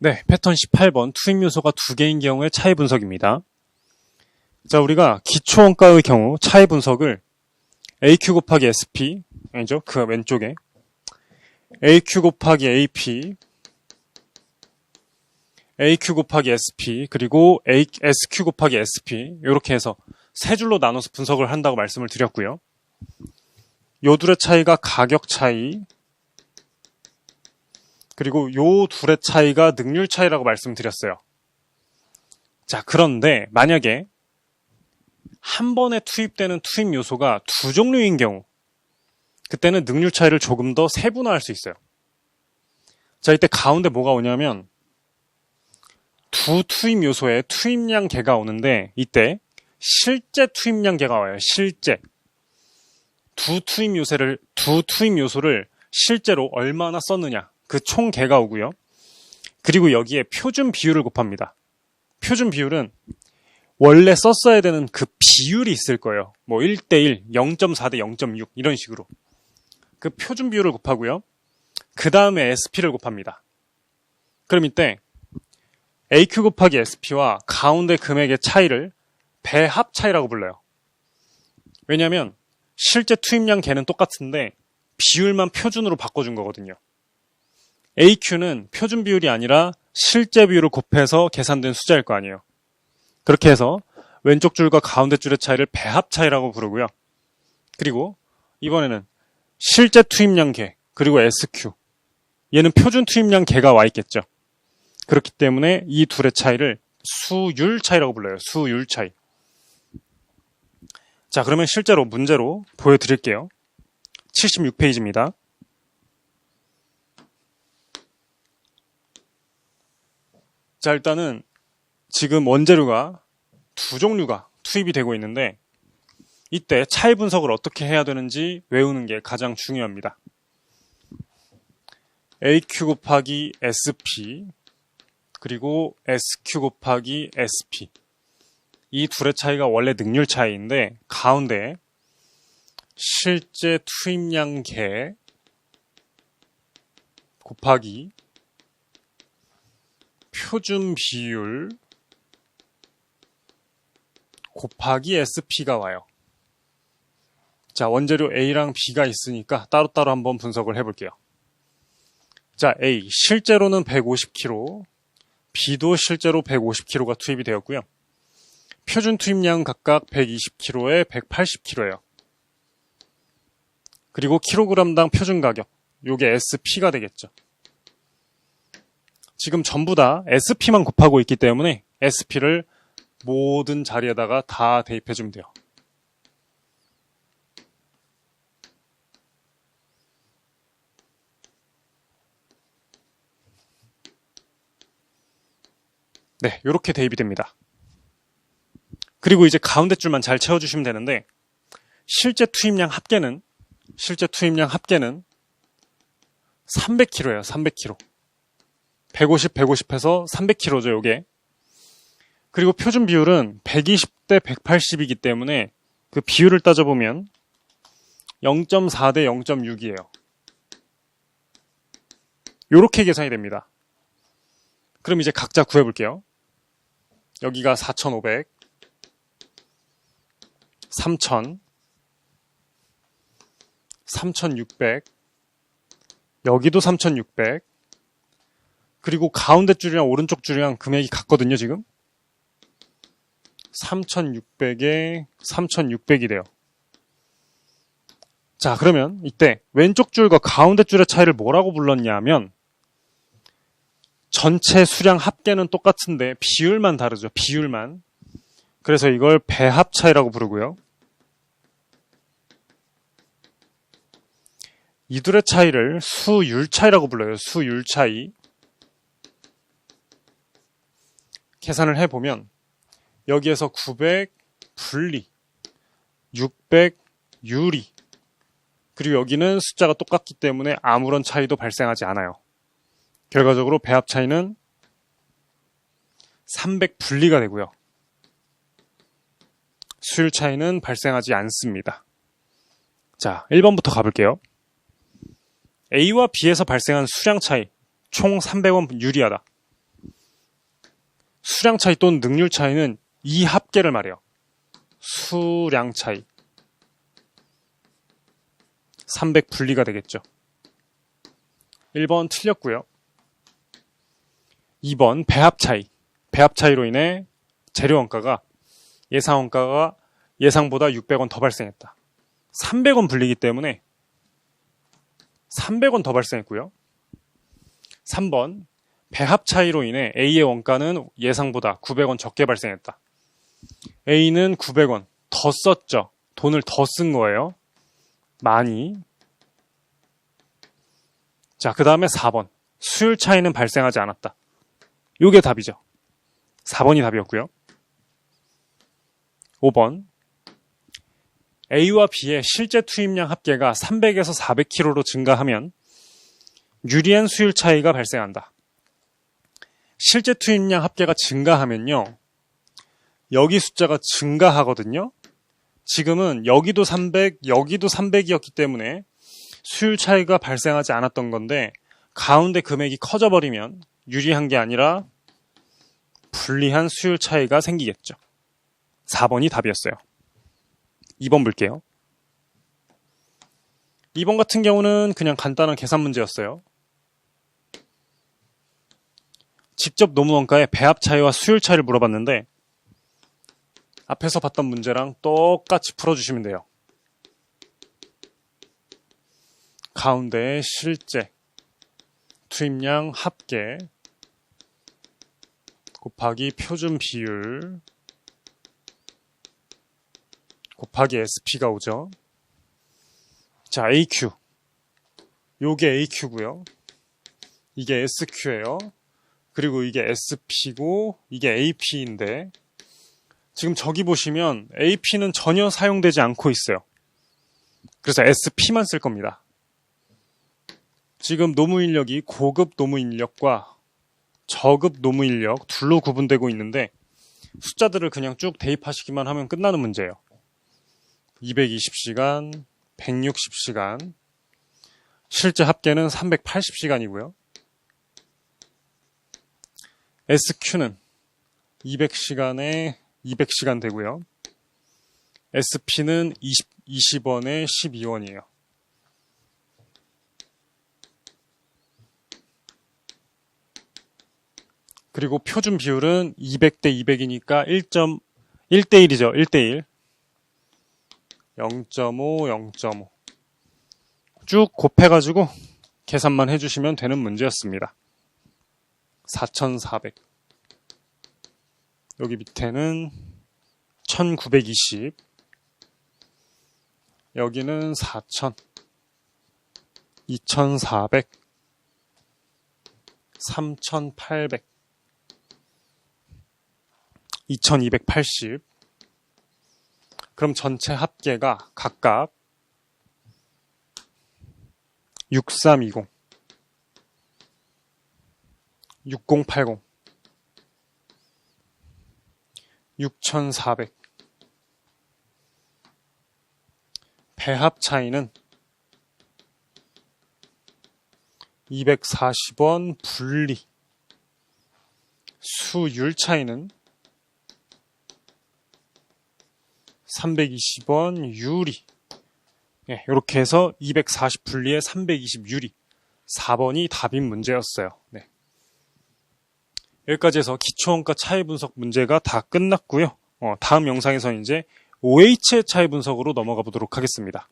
네, 패턴 18번 투입 요소가 두 개인 경우의 차이 분석입니다. 자, 우리가 기초 원가의 경우 차이 분석을 AQ 곱하기 SP, 아니죠? 그 왼쪽에 AQ 곱하기 AP, AQ 곱하기 SP, 그리고 SQ 곱하기 SP 이렇게 해서 세 줄로 나눠서 분석을 한다고 말씀을 드렸고요. 요 둘의 차이가 가격 차이, 그리고 요 둘의 차이가 능률 차이라고 말씀드렸어요. 자, 그런데 만약에 한 번에 투입되는 투입 요소가 두 종류인 경우, 그때는 능률 차이를 조금 더 세분화할 수 있어요. 자, 이때 가운데 뭐가 오냐면 두 투입 요소에 투입량 개가 오는데 이때 실제 투입량 개가 와요. 실제. 두 투입 요소를 실제로 얼마나 썼느냐. 그 총 개가 오고요. 그리고 여기에 표준 비율을 곱합니다. 표준 비율은 원래 썼어야 되는 그 비율이 있을 거예요. 뭐 1대1, 0.4 대 0.6 이런 식으로. 그 표준 비율을 곱하고요. 그 다음에 SP를 곱합니다. 그럼 이때 AQ 곱하기 SP와 가운데 금액의 차이를 배합 차이라고 불러요. 왜냐하면 실제 투입량 개는 똑같은데 비율만 표준으로 바꿔준 거거든요. AQ는 표준 비율이 아니라 실제 비율을 곱해서 계산된 숫자일 거 아니에요. 그렇게 해서 왼쪽 줄과 가운데 줄의 차이를 배합 차이라고 부르고요. 그리고 이번에는 실제 투입량 개, 그리고 SQ. 얘는 표준 투입량 개가 와 있겠죠. 그렇기 때문에 이 둘의 차이를 수율 차이라고 불러요. 수율 차이. 자, 그러면 실제로 문제로 보여드릴게요. 76페이지입니다. 자, 일단은 지금 원재료가 두 종류가 투입이 되고 있는데 이때 차이 분석을 어떻게 해야 되는지 외우는 게 가장 중요합니다. AQ 곱하기 SP 그리고 SQ 곱하기 SP 이 둘의 차이가 원래 능률 차이인데 가운데 실제 투입량 개 곱하기 표준 비율 곱하기 SP가 와요. 자, 원재료 A랑 B가 있으니까 따로따로 한번 분석을 해볼게요. 자, A 실제로는 150kg, B도 실제로 150kg가 투입이 되었고요. 표준 투입량은 각각 120kg에 180kg예요. 그리고 킬로그램당 표준 가격, 요게 SP가 되겠죠. 지금 전부 다 SP만 곱하고 있기 때문에 SP를 모든 자리에다가 다 대입해주면 돼요. 네, 이렇게 대입이 됩니다. 그리고 이제 가운데 줄만 잘 채워주시면 되는데 실제 투입량 합계는 300kg예요. 300kg. 150, 150 해서 300kg죠, 요게. 그리고 표준 비율은 120대 180이기 때문에 그 비율을 따져보면 0.4 대 0.6이에요. 요렇게 계산이 됩니다. 그럼 이제 각자 구해볼게요. 여기가 4,500, 3,000, 3,600, 여기도 3,600, 그리고 가운데 줄이랑 오른쪽 줄이랑 금액이 같거든요, 지금. 3,600에 3,600이 돼요. 자, 그러면 이때 왼쪽 줄과 가운데 줄의 차이를 뭐라고 불렀냐면 전체 수량 합계는 똑같은데 비율만 다르죠. 비율만. 그래서 이걸 배합 차이라고 부르고요. 이 둘의 차이를 수율 차이라고 불러요. 수율 차이. 계산을 해보면 여기에서 900 분리, 600 유리, 그리고 여기는 숫자가 똑같기 때문에 아무런 차이도 발생하지 않아요. 결과적으로 배합 차이는 300 분리가 되고요. 수율 차이는 발생하지 않습니다. 자, 1번부터 가볼게요. A와 B에서 발생한 수량 차이 총 300원 유리하다. 수량 차이 또는 능률 차이는 이 합계를 말해요. 수량 차이. 300 분리가 되겠죠. 1번 틀렸고요. 2번 배합 차이. 배합 차이로 인해 재료 원가가 예상 원가가 예상보다 600원 더 발생했다. 300원 불리기 때문에 300원 더 발생했고요. 3번 배합 차이로 인해 A의 원가는 예상보다 900원 적게 발생했다. A는 900원 더 썼죠. 돈을 더 쓴 거예요. 많이. 자, 그 다음에 4번. 수율 차이는 발생하지 않았다. 요게 답이죠. 4번이 답이었고요. 5번. A와 B의 실제 투입량 합계가 300에서 400kg로 증가하면 유리한 수율 차이가 발생한다. 실제 투입량 합계가 증가하면요. 여기 숫자가 증가하거든요. 지금은 여기도 300, 여기도 300이었기 때문에 수율 차이가 발생하지 않았던 건데 가운데 금액이 커져버리면 유리한 게 아니라 불리한 수율 차이가 생기겠죠. 4번이 답이었어요. 2번 볼게요. 2번 같은 경우는 그냥 간단한 계산 문제였어요. 직접 노무 원가의 배합 차이와 수율 차이를 물어봤는데 앞에서 봤던 문제랑 똑같이 풀어주시면 돼요. 가운데 실제 투입량 합계 곱하기 표준 비율 곱하기 SP가 오죠. 자, AQ. 요게 AQ고요. 이게 SQ예요. 그리고 이게 SP고 이게 AP인데 지금 저기 보시면 AP는 전혀 사용되지 않고 있어요. 그래서 SP만 쓸 겁니다. 지금 노무 인력이 고급 노무 인력과 저급 노무 인력 둘로 구분되고 있는데 숫자들을 그냥 쭉 대입하시기만 하면 끝나는 문제예요. 220시간, 160시간, 실제 합계는 380시간이고요. SQ는 200시간에 200시간 되고요. SP는 20원에 12원이에요. 그리고 표준 비율은 200대 200이니까 1대 1이죠. 1대 1. 0.5, 0.5. 쭉 곱해가지고 계산만 해주시면 되는 문제였습니다. 4,400. 여기 밑에는 1,920. 여기는 4,000. 2,400. 3,800. 2,280. 그럼 전체 합계가 각각 6320, 6080, 6400. 배합 차이는 240원 분리. 수율 차이는 320원 유리. 네, 이렇게 해서 240 분리에 320 유리. 4번이 답인 문제였어요. 네. 여기까지 해서 기초원가 차이 분석 문제가 다 끝났고요. 다음 영상에서 이제 OH의 차이 분석으로 넘어가 보도록 하겠습니다.